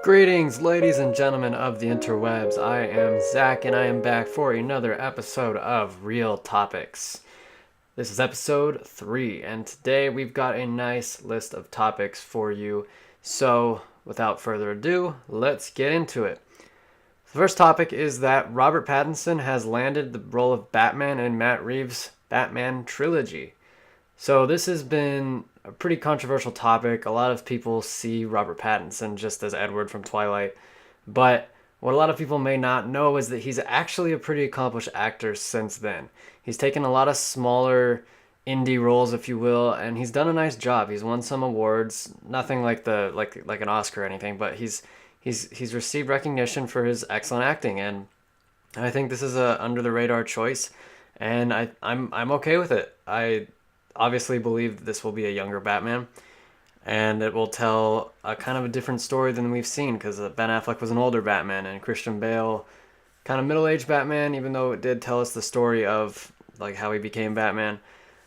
Greetings, ladies and gentlemen of the interwebs. I am Zach, and I am back for another episode of Real Topics. This is episode 3, and today we've got a nice list of topics for you. So, without further ado, let's get into it. The first topic is that Robert Pattinson has landed the role of Batman in Matt Reeves' Batman trilogy. So this has been a pretty controversial topic. A lot of people see Robert Pattinson just as Edward from Twilight. But what a lot of people may not know is that he's actually a pretty accomplished actor since then. He's taken a lot of smaller indie roles, if you will, and he's done a nice job. He's won some awards, nothing like like an Oscar or anything, but he's received recognition for his excellent acting, and I think this is a under the radar choice, and I'm okay with it. I obviously believe that this will be a younger Batman, and it will tell a kind of a different story than we've seen, because Ben Affleck was an older Batman and Christian Bale kind of middle-aged Batman, even though it did tell us the story of like how he became Batman.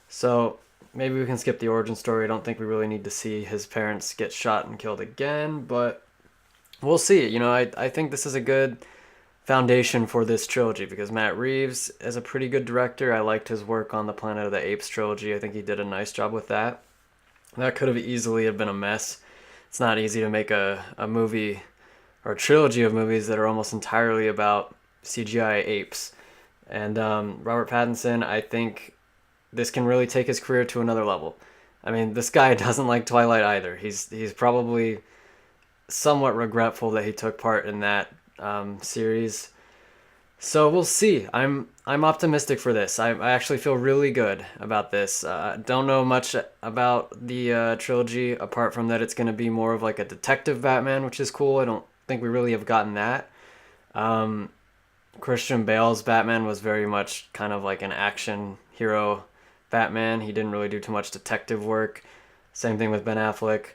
So maybe we can skip the origin story. I don't think we really need to see his parents get shot and killed again, but we'll see. I think this is a good foundation for this trilogy because Matt Reeves is a pretty good director. I liked his work on the Planet of the Apes trilogy. I think he did a nice job with that. That could have easily have been a mess. It's not easy to make a movie or a trilogy of movies that are almost entirely about CGI apes. And Robert Pattinson, I think this can really take his career to another level. I mean, this guy doesn't like Twilight either. He's probably somewhat regretful that he took part in that series. So we'll see. I'm optimistic for this. I actually feel really good about this. Don't know much about the trilogy apart from that it's going to be more of like a detective Batman, which is cool. I don't think we really have gotten that. Christian Bale's Batman was very much kind of like an action hero Batman. He didn't really do too much detective work. Same thing with Ben Affleck.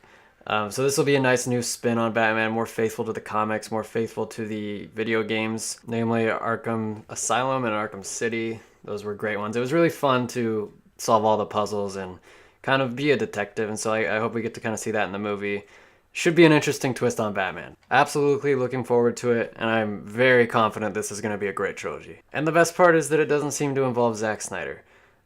So this will be a nice new spin on Batman, more faithful to the comics, more faithful to the video games, namely Arkham Asylum and Arkham City. Those were great ones. It was really fun to solve all the puzzles and kind of be a detective, and so I hope we get to kind of see that in the movie. Should be an interesting twist on Batman. Absolutely looking forward to it, and I'm very confident this is going to be a great trilogy. And the best part is that it doesn't seem to involve Zack Snyder.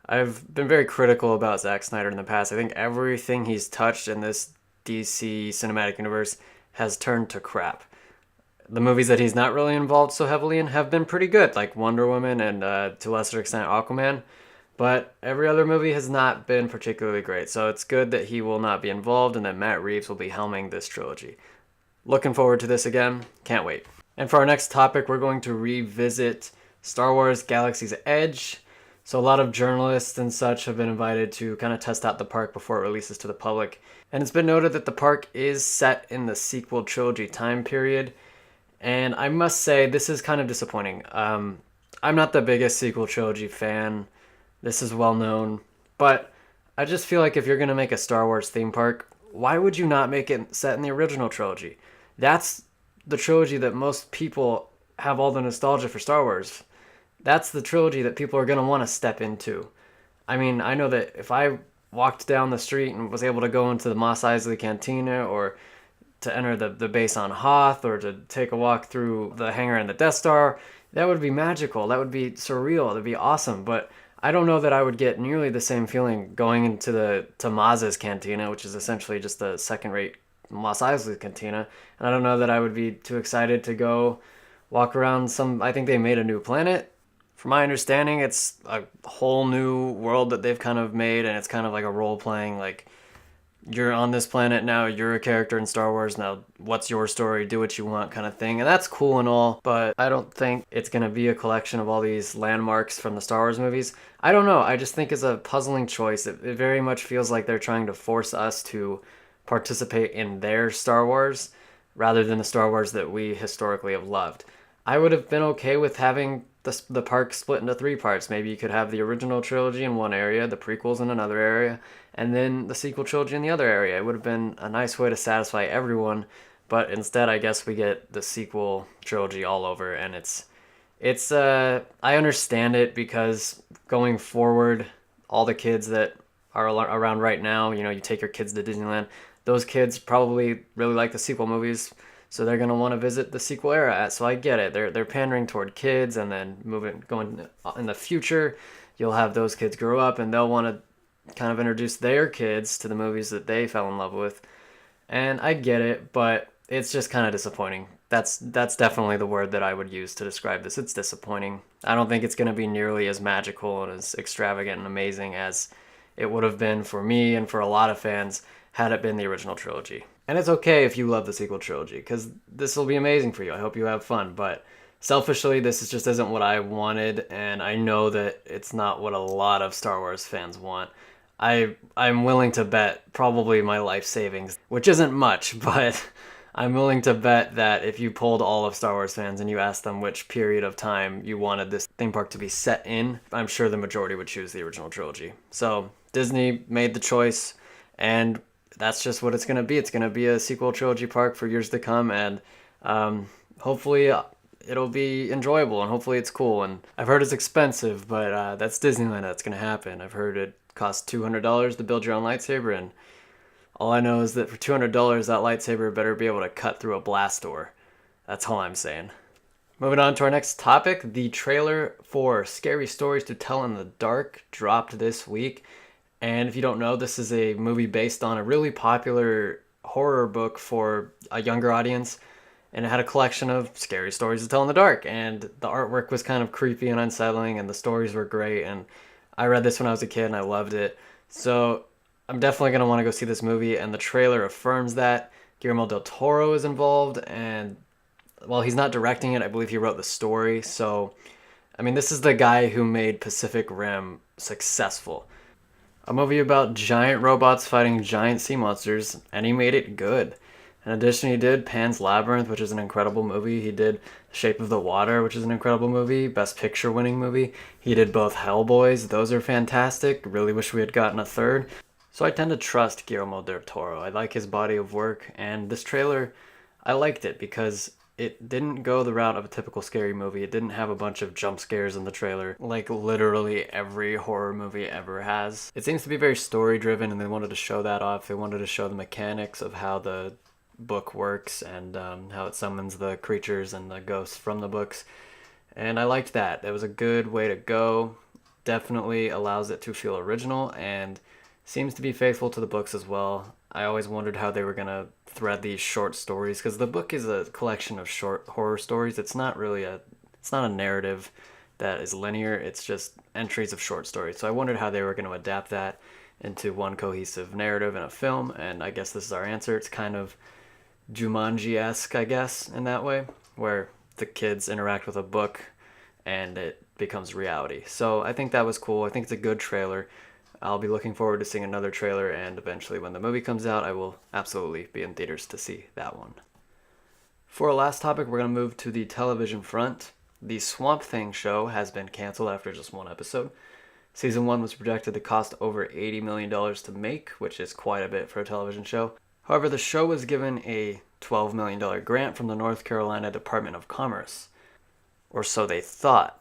I've been very critical about Zack Snyder in the past. I think everything he's touched in this DC cinematic universe has turned to crap. The movies that he's not really involved so heavily in have been pretty good, like Wonder Woman and to a lesser extent Aquaman. But every other movie has not been particularly great, so it's good that he will not be involved and that Matt Reeves will be helming this trilogy. Looking forward to this again. Can't wait. And for our next topic, we're going to revisit Star Wars Galaxy's Edge. So a lot of journalists and such have been invited to kind of test out the park before it releases to the public. And it's been noted that the park is set in the sequel trilogy time period. And I must say, this is kind of disappointing. I'm not the biggest sequel trilogy fan. This is well known. But I just feel like if you're going to make a Star Wars theme park, why would you not make it set in the original trilogy? That's the trilogy that most people have all the nostalgia for Star Wars. That's the trilogy that people are going to want to step into. I mean, I know that if I walked down the street and was able to go into the Mos Eisley Cantina or to enter the base on Hoth or to take a walk through the hangar and the Death Star, that would be magical. That would be surreal. That would be awesome. But I don't know that I would get nearly the same feeling going into to Maz's Cantina, which is essentially just a second-rate Mos Eisley Cantina. And I don't know that I would be too excited to go walk around I think they made a new planet. From my understanding, it's a whole new world that they've kind of made, and it's kind of like a role-playing, like, you're on this planet now, you're a character in Star Wars, now what's your story, do what you want kind of thing. And that's cool and all, but I don't think it's going to be a collection of all these landmarks from the Star Wars movies. I don't know, I just think it's a puzzling choice. It very much feels like they're trying to force us to participate in their Star Wars rather than the Star Wars that we historically have loved. I would have been okay with having the park split into 3 parts. Maybe you could have the original trilogy in one area, the prequels in another area, and then the sequel trilogy in the other area. It would have been a nice way to satisfy everyone, but instead I guess we get the sequel trilogy all over, and I understand it because going forward, all the kids that are around right now, you take your kids to Disneyland, those kids probably really like the sequel movies. So they're gonna want to visit the sequel era. So I get it. They're pandering toward kids, and then moving going in the future, you'll have those kids grow up, and they'll want to kind of introduce their kids to the movies that they fell in love with. And I get it, but it's just kind of disappointing. That's definitely the word that I would use to describe this. It's disappointing. I don't think it's going to be nearly as magical and as extravagant and amazing as it would have been for me and for a lot of fans had it been the original trilogy. And it's okay if you love the sequel trilogy, because this will be amazing for you. I hope you have fun. But selfishly, just isn't what I wanted, and I know that it's not what a lot of Star Wars fans want. I'm willing to bet probably my life savings, which isn't much, but I'm willing to bet that if you polled all of Star Wars fans and you asked them which period of time you wanted this theme park to be set in, I'm sure the majority would choose the original trilogy. So Disney made the choice, and that's just what it's going to be. It's going to be a sequel trilogy park for years to come, and hopefully it'll be enjoyable, and hopefully it's cool. And I've heard it's expensive, but that's Disneyland. That's going to happen. I've heard it costs $200 to build your own lightsaber, and all I know is that for $200, that lightsaber better be able to cut through a blast door. That's all I'm saying. Moving on to our next topic, the trailer for Scary Stories to Tell in the Dark dropped this week. And if you don't know, this is a movie based on a really popular horror book for a younger audience. And it had a collection of scary stories to tell in the dark. And the artwork was kind of creepy and unsettling, and the stories were great. And I read this when I was a kid, and I loved it. So I'm definitely going to want to go see this movie, and the trailer affirms that. Guillermo del Toro is involved, and while he's not directing it, I believe he wrote the story. So, I mean, this is the guy who made Pacific Rim successful. A movie about giant robots fighting giant sea monsters, and he made it good. In addition, he did Pan's Labyrinth, which is an incredible movie. He did Shape of the Water, which is an incredible movie, Best Picture winning movie. He did both Hellboys. Those are fantastic. Really wish we had gotten a third. So I tend to trust Guillermo del Toro. I like his body of work, and this trailer, I liked it because it didn't go the route of a typical scary movie. It didn't have a bunch of jump scares in the trailer, like literally every horror movie ever has. It seems to be very story driven, and they wanted to show that off. They wanted to show the mechanics of how the book works and how it summons the creatures and the ghosts from the books. And I liked that. It was a good way to go. Definitely allows it to feel original and seems to be faithful to the books as well. I always wondered how they were going to thread these short stories, because the book is a collection of short horror stories. It's not a narrative that is linear. It's just entries of short stories. So I wondered how they were going to adapt that into one cohesive narrative in a film, and I guess this is our answer. It's kind of Jumanji-esque, I guess, in that way, where the kids interact with a book and it becomes reality. So I think that was cool. I think it's a good trailer. I'll be looking forward to seeing another trailer, and eventually when the movie comes out, I will absolutely be in theaters to see that one. For our last topic, we're going to move to the television front. The Swamp Thing show has been canceled after just one episode. Season 1 was projected to cost over $80 million to make, which is quite a bit for a television show. However, the show was given a $12 million grant from the North Carolina Department of Commerce. Or so they thought,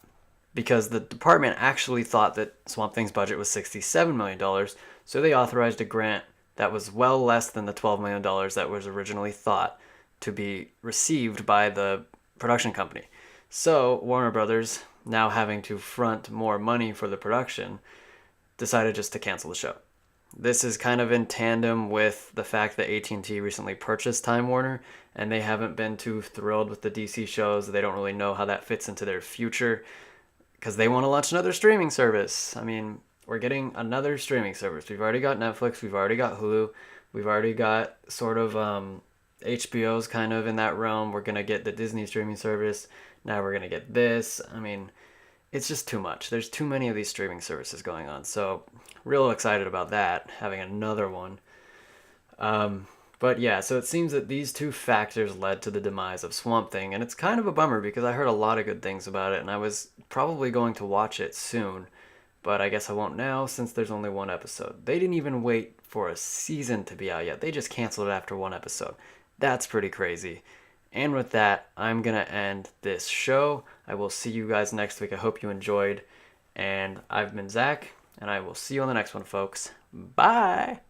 because the department actually thought that Swamp Thing's budget was $67 million, so they authorized a grant that was well less than the $12 million that was originally thought to be received by the production company. So Warner Brothers, now having to front more money for the production, decided just to cancel the show. This is kind of in tandem with the fact that AT&T recently purchased Time Warner, and they haven't been too thrilled with the DC shows. They don't really know how that fits into their future, because they want to launch another streaming service. I mean, we're getting another streaming service. We've already got Netflix, we've already got Hulu, we've already got sort of HBO's kind of in that realm. We're going to get the Disney streaming service. Now we're going to get this. I mean, it's just too much. There's too many of these streaming services going on. So real excited about that, having another one. But yeah, so it seems that these two factors led to the demise of Swamp Thing, and it's kind of a bummer because I heard a lot of good things about it, and I was probably going to watch it soon, but I guess I won't now since there's only one episode. They didn't even wait for a season to be out yet. They just canceled it after one episode. That's pretty crazy. And with that, I'm going to end this show. I will see you guys next week. I hope you enjoyed, and I've been Zach, and I will see you on the next one, folks. Bye!